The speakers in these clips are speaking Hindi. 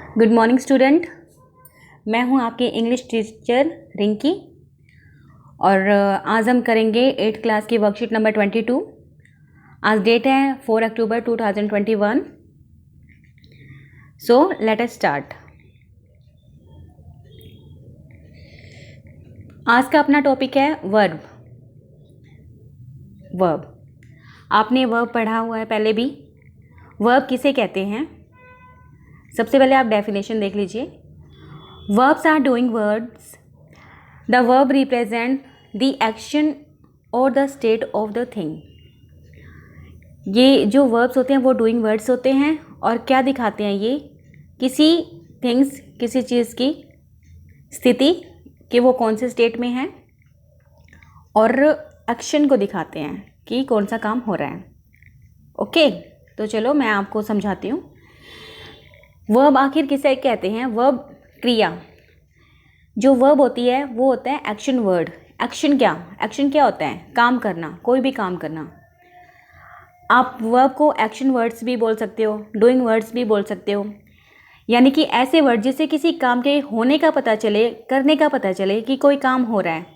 Good morning student. मैं हूं आपकी इंग्लिश टीचर रिंकी और आज हम करेंगे 8th क्लास की वर्कशीट नंबर 22। आज डेट है 4 अक्टूबर 2021। So let us start. आज का अपना टॉपिक है वर्ब। वर्ब आपने वर्ब पढ़ा हुआ है पहले भी। वर्ब किसे कहते हैं? सबसे पहले आप डेफिनेशन देख लीजिए। Verbs are doing words. The verb represent the action और the state of the thing. ये जो वर्ब्स होते हैं वो डूइंग वर्ड्स होते हैं और क्या दिखाते हैं? ये किसी थिंग्स, किसी चीज़ की स्थिति कि वो कौन से स्टेट में है और एक्शन को दिखाते हैं कि कौन सा काम हो रहा है। ओके, तो चलो मैं आपको समझाती हूँ। वर्ब आखिर किसे कहते हैं? वर्ब क्रिया जो वर्ब होती है वो होता है एक्शन वर्ड। एक्शन क्या होता है? काम करना, कोई भी काम करना। आप वर्ब को एक्शन वर्ड्स भी बोल सकते हो, डूइंग वर्ड्स भी बोल सकते हो, यानी कि ऐसे वर्ड जिससे किसी काम के होने का पता चले, करने का पता चले कि कोई काम हो रहा है,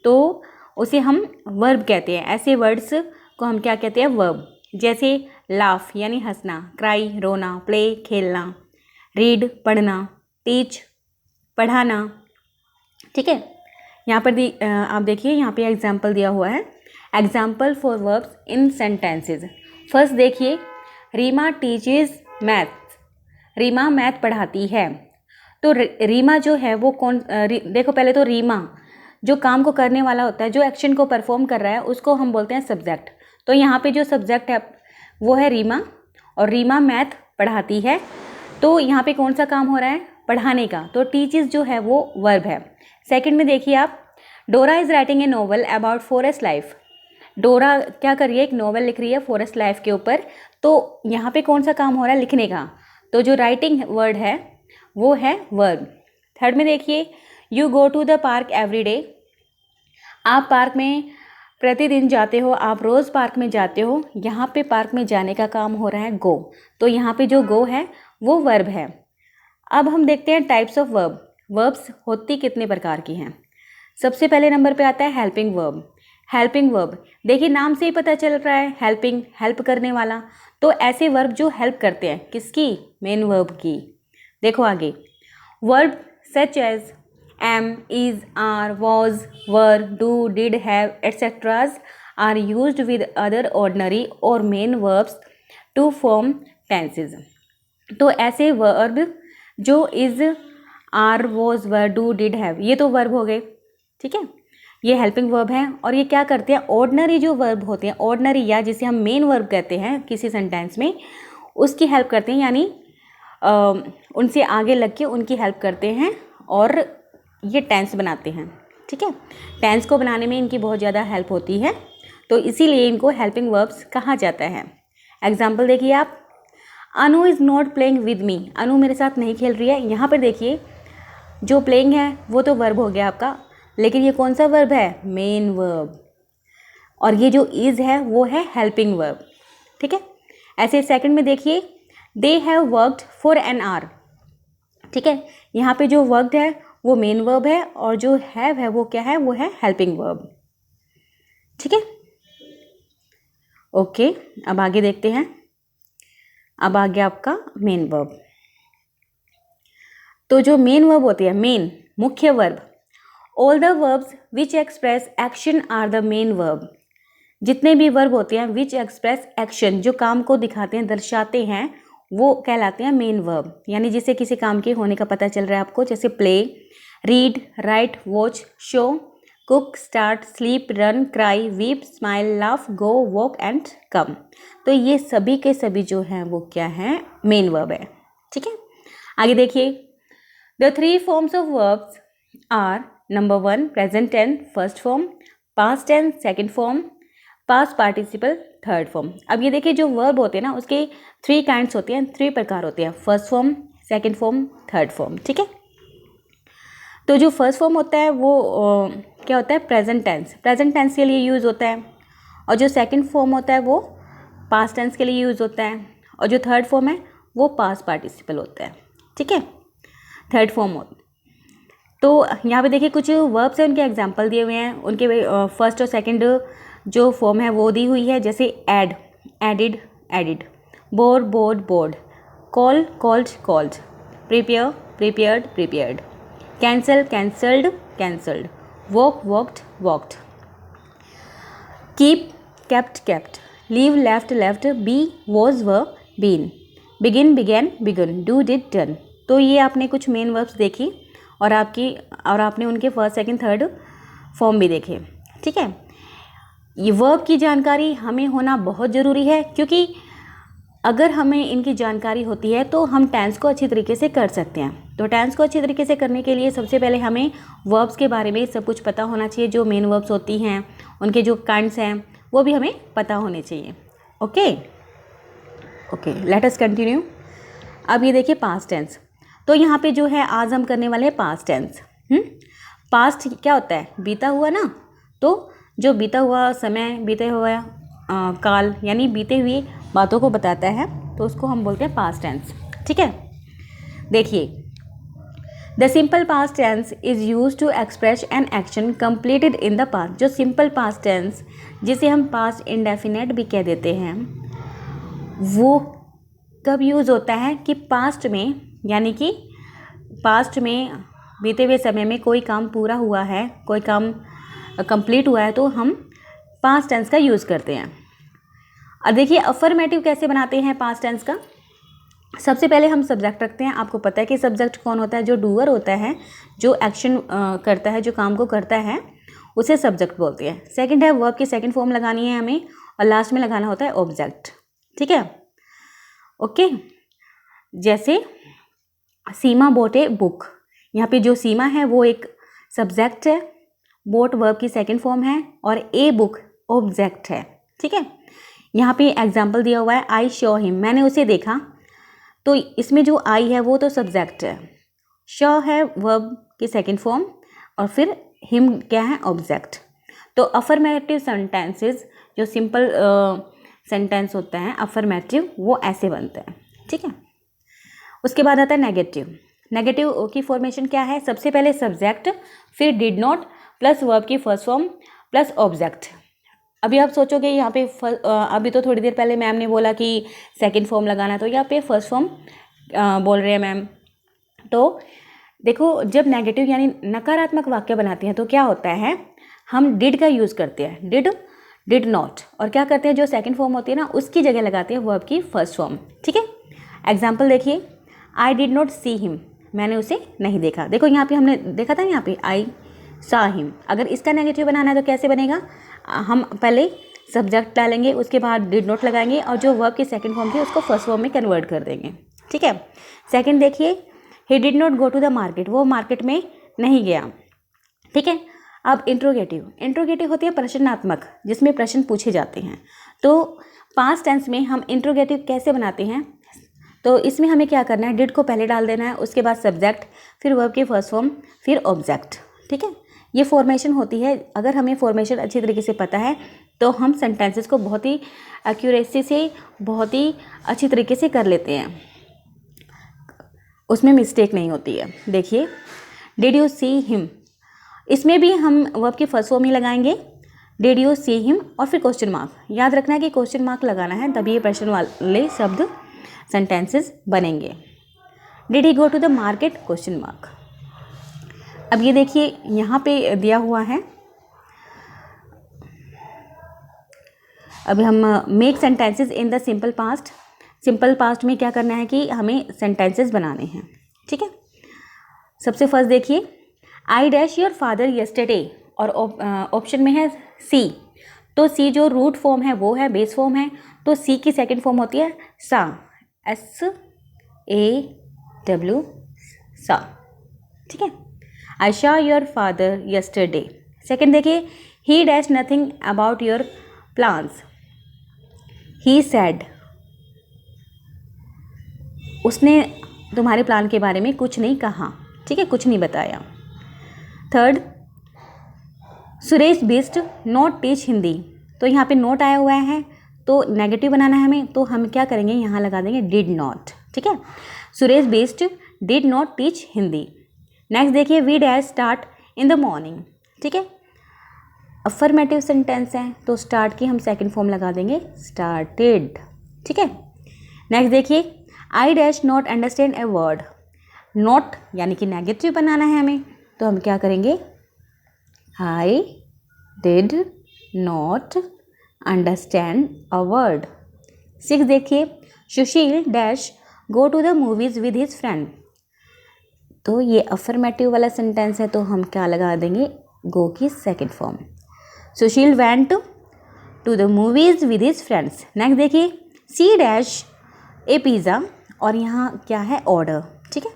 तो उसे हम वर्ब कहते हैं। ऐसे वर्ड्स को हम क्या कहते हैं? वर्ब। जैसे लाफ यानी हंसना, क्राई रोना, प्ले खेलना, रीड पढ़ना, टीच पढ़ाना। ठीक है, यहाँ पर आप देखिए, यहाँ पे एग्जाम्पल दिया हुआ है। Example for verbs in sentences. First देखिए, Reema teaches maths. Reema math पढ़ाती है। तो रीमा जो है वो देखो पहले तो रीमा जो काम को करने वाला होता है, जो एक्शन को परफॉर्म कर रहा है, उसको हम बोलते हैं सब्जेक्ट। तो यहाँ पे जो सब्जेक्ट है वो है रीमा और रीमा मैथ पढ़ाती है। तो यहाँ पे कौन सा काम हो रहा है? पढ़ाने का। तो टीचेस जो है वो वर्ब है। सेकंड में देखिए आप, डोरा is writing a novel about forest life. डोरा क्या कर रही है? एक नोवेल लिख रही है फॉरेस्ट लाइफ के ऊपर। तो यहाँ पे कौन सा काम हो रहा है? लिखने का। तो जो राइटिंग वर्ड है वो है वर्ब। थर्ड में देखिए, you go to the park every day. आप पार्क में प्रतिदिन जाते हो, आप रोज़ पार्क में जाते हो। यहाँ पे पार्क में जाने का काम हो रहा है गो। तो यहाँ पे जो गो है वो वर्ब है। अब हम देखते हैं टाइप्स ऑफ वर्ब। वर्ब्स होती कितने प्रकार की हैं? सबसे पहले नंबर पे आता है हेल्पिंग वर्ब। हेल्पिंग वर्ब देखिए, नाम से ही पता चल रहा है हेल्पिंग, हेल्प करने वाला। तो ऐसे वर्ब जो हेल्प करते हैं, किसकी? मेन वर्ब की। देखो आगे, verb such as am, is, are, was, were, do, did, have, etc. are used with other ordinary or main verbs to form tenses. तो ऐसे वर्ब जो is, are, was, were, do, did, have, ये तो वर्ब हो गए। ठीक है, ये हेल्पिंग वर्ब हैं और ये क्या करते हैं? ऑर्डिनरी जो वर्ब होते हैं, ऑर्डिनरी या जिसे हम मेन वर्ब कहते हैं किसी सेंटेंस में, उसकी हेल्प करते हैं, यानी उनसे आगे लग के उनकी हेल्प करते हैं और ये टेंस बनाते हैं। ठीक है, टेंस को बनाने में इनकी बहुत ज़्यादा हेल्प होती है, तो इसीलिए इनको हेल्पिंग वर्ब्स कहा जाता है। एग्जाम्पल देखिए आप, Anu is not playing with me. Anu मेरे साथ नहीं खेल रही है। यहाँ पर देखिए, जो प्लेइंग है वो तो वर्ब हो गया आपका, लेकिन ये कौन सा वर्ब है? Main verb. और ये जो इज़ है वो है हेल्पिंग वर्ब। ठीक है, ऐसे सेकंड में देखिए, they have worked for an hour. ठीक है, यहाँ पे जो वर्कड है वो मेन वर्ब है और जो हैव है वो क्या है? वो है हेल्पिंग वर्ब। ठीक है, ओके, अब आगे देखते हैं। अब आ गया आपका मेन वर्ब। तो जो मेन वर्ब होती है, मेन मुख्य verb, all the verbs which express action are the main verb. जितने भी वर्ब होते हैं विच एक्सप्रेस एक्शन, जो काम को दिखाते हैं, दर्शाते हैं, वो कहलाते हैं मेन वर्ब। यानी जिससे किसी काम के होने का पता चल रहा है आपको, जैसे play, read, right, watch, show, cook, start, sleep, run, cry, weep, smile, laugh, go, walk and come. तो ये सभी के सभी जो हैं वो क्या हैं? मेन वर्ब है। ठीक है, आगे देखिए, the 3 forms of verbs are number 1 present tense first form, past tense second form, past participle third form. अब ये देखिए, जो वर्ब होते हैं ना उसके 3 काइंड्स होते हैं, 3 प्रकार होते हैं, first form, second form, third form. ठीक है, तो जो फर्स्ट फॉर्म होता है वो क्या होता है? प्रेजेंट टेंस, प्रेजेंट टेंस के लिए यूज़ होता है। और जो सेकंड फॉर्म होता है वो पास्ट टेंस के लिए यूज़ होता है। और जो थर्ड फॉर्म है वो पास्ट पार्टिसिपल होता है। ठीक है, थर्ड फॉर्म हो। तो यहाँ पे देखिए कुछ वर्ब्स हैं, उनके एग्जाम्पल दिए हुए हैं, उनके फर्स्ट और सेकंड जो फॉर्म है वो दी हुई है, जैसे add, added, added, bore, bored, bored, call, called, called, prepare, prepared, prepared, cancel, cancelled, cancelled, walk, walked, walked, keep, kept, kept, leave, left, left, be, was, were, been, begin, began, begun, do, did, done. तो ये आपने कुछ मेन वर्ब्स देखी और आपने उनके फर्स्ट सेकंड थर्ड फॉर्म भी देखे। ठीक है, ये वर्ब की जानकारी हमें होना बहुत ज़रूरी है, क्योंकि अगर हमें इनकी जानकारी होती है तो हम टेंस को अच्छी तरीके से कर सकते हैं। तो टेंस को अच्छी तरीके से करने के लिए सबसे पहले हमें वर्ब्स के बारे में सब कुछ पता होना चाहिए, जो मेन वर्ब्स होती हैं उनके जो काइंड्स हैं वो भी हमें पता होने चाहिए। Okay okay, let us continue. अब ये देखिए पास्ट टेंस। तो यहाँ पे जो है आज हम करने वाले हैं पास्ट टेंस। पास्ट क्या होता है? बीता हुआ ना, तो जो बीता हुआ समय, बीते हुआ काल, यानी बीते हुए बातों को बताता है, तो उसको हम बोलते हैं पास्ट टेंस। ठीक है, देखिए the simple past tense is used to express an action completed in the past. जो सिंपल पास्ट टेंस, जिसे हम पास्ट इंडेफिनेट भी कह देते हैं, वो कब यूज़ होता है कि पास्ट में, यानी कि पास्ट में बीते हुए समय में कोई काम पूरा हुआ है, कोई काम कंप्लीट हुआ है, तो हम पास्ट टेंस का यूज़ करते हैं। अब देखिए अफर्मेटिव कैसे बनाते हैं पास्ट टेंस का। सबसे पहले हम सब्जेक्ट रखते हैं। आपको पता है कि सब्जेक्ट कौन होता है? जो डूअर होता है, जो एक्शन करता है, जो काम को करता है, उसे सब्जेक्ट बोलते हैं। सेकंड है वर्ब की सेकंड फॉर्म लगानी है हमें, और लास्ट में लगाना होता है ऑब्जेक्ट। ठीक है, ओके। जैसे सीमा बोट ए बुक, यहाँ पे जो सीमा है वो एक सब्जेक्ट है, बोट वर्ब की सेकंड फॉर्म है, और ए बुक ऑब्जेक्ट है। ठीक है, यहाँ पे एग्जाम्पल दिया हुआ है आई शॉ हिम, मैंने उसे देखा, तो इसमें जो आई है वो तो सब्जेक्ट है, शॉ है वर्ब की सेकंड फॉर्म, और फिर हिम क्या है? ऑब्जेक्ट। तो अफर्मेटिव सेंटेंसेस, जो सिंपल सेंटेंस होता है अफर्मेटिव, वो ऐसे बनते हैं। ठीक है, उसके बाद आता है नेगेटिव। नेगेटिव की फॉर्मेशन क्या है? सबसे पहले सब्जेक्ट, फिर डिड नॉट प्लस वर्ब की फर्स्ट फॉर्म प्लस ऑब्जेक्ट। अभी आप सोचोगे यहाँ पे अभी तो थोड़ी देर पहले मैम ने बोला कि सेकंड फॉर्म लगाना, तो यहाँ पे फर्स्ट फॉर्म बोल रहे हैं मैम। तो देखो जब नेगेटिव यानी नकारात्मक वाक्य बनाते हैं तो क्या होता है, हम डिड का यूज़ करते हैं, डिड, डिड नॉट, और क्या करते हैं जो सेकंड फॉर्म होती है ना उसकी जगह लगाते हैं वर्ब की फर्स्ट फॉर्म। ठीक है, एग्जाम्पल देखिए, आई डिड नॉट सी हिम, मैंने उसे नहीं देखा। देखो यहाँ पे हमने देखा था, यहाँ पे आई सा हिम। अगर इसका नेगेटिव बनाना है तो कैसे बनेगा? हम पहले सब्जेक्ट डालेंगे, उसके बाद डिड नॉट लगाएंगे, और जो वर्ब की सेकंड फॉर्म थी उसको फर्स्ट फॉर्म में कन्वर्ट कर देंगे। ठीक है, सेकंड देखिए, he did not go to the market, वो मार्केट में नहीं गया। ठीक है, अब इंट्रोगेटिव। इंट्रोगेटिव होती है प्रश्नात्मक, जिसमें प्रश्न पूछे जाते हैं। तो पास्ट टेंस में हम इंट्रोगेटिव कैसे बनाते हैं? तो इसमें हमें क्या करना है, डिड को पहले डाल देना है, उसके बाद सब्जेक्ट, फिर वर्ब की फर्स्ट फॉर्म, फिर ऑब्जेक्ट। ठीक है, ये फॉर्मेशन होती है। अगर हमें फॉर्मेशन अच्छी तरीके से पता है तो हम सेंटेंसेस को बहुत ही एक्यूरेसी से, बहुत ही अच्छी तरीके से कर लेते हैं, उसमें मिस्टेक नहीं होती है। देखिए डिड यू सी हिम, इसमें भी हम वर्ब की फर्स्ट फॉर्म ही लगाएंगे, डिड यू सी हिम, और फिर क्वेश्चन मार्क। याद रखना है कि क्वेश्चन मार्क लगाना है, तभी ये प्रश्न वाले शब्द सेंटेंसेस बनेंगे। Did he go to the market, question mark. अब ये देखिए यहाँ पे दिया हुआ है, अभी हम make sentences in the simple past. Simple past में क्या करना है कि हमें सेंटेंसेस बनाने हैं। ठीक है, सबसे फर्स्ट देखिए, I dash your father yesterday, और ऑप्शन में है सी। तो सी जो रूट फॉर्म है वो है, बेस फॉर्म है, तो सी की सेकंड फॉर्म होती है सा, SAW, सा। ठीक है, I saw your father yesterday. Second देखिए, he dash nothing about your plans, he said, उसने तुम्हारे प्लान के बारे में कुछ नहीं कहा। ठीक है, कुछ नहीं बताया। Third, Suresh Bisht not teach Hindi, तो यहाँ पे नोट आया हुआ है, तो नेगेटिव बनाना है हमें, तो हम क्या करेंगे, यहाँ लगा देंगे डिड नॉट। ठीक है, Suresh Bist did not teach Hindi. Next देखिए, we dash start in the morning. ठीक है, अफर्मेटिव सेंटेंस है तो स्टार्ट की हम सेकंड फॉर्म लगा देंगे स्टार्टेड। ठीक है, नेक्स्ट देखिए, I dash not understand a word. Not यानी कि नेगेटिव बनाना है हमें, तो हम क्या करेंगे, I did not understand a word. 6 देखिए, Sushil dash go to the movies with his friend. तो ये अफर्मेटिव वाला सेंटेंस है तो हम क्या लगा देंगे, गो की second form. Sushil went to the movies with his friends. Next देखिए, सी डैश ए पिज़्ज़ा, और यहाँ क्या है, ऑर्डर। ठीक है,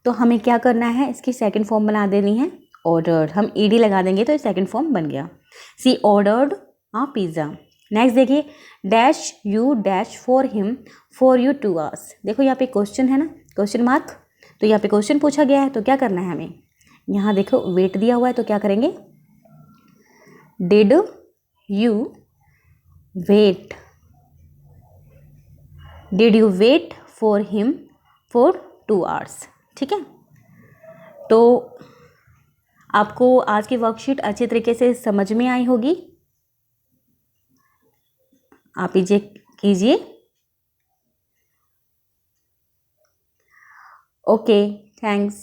तो हमें क्या करना है, इसकी सेकंड फॉर्म बना देनी है ऑर्डर्ड। हम ईडी लगा देंगे तो सेकंड फॉर्म बन गया, सी ऑर्डर्ड आ पिज़्ज़ा। नेक्स्ट देखिए, dash you dash for him for you 2 hours। देखो यहाँ पे क्वेश्चन है ना, क्वेश्चन मार्क, तो यहाँ पे क्वेश्चन पूछा गया है तो क्या करना है हमें, यहाँ देखो वेट दिया हुआ है तो क्या करेंगे, did you wait, did you wait for him for 2 hours। ठीक है, तो आपको आज की वर्कशीट अच्छी तरीके से समझ में आई होगी, आप इसे कीजिए। Okay, thanks.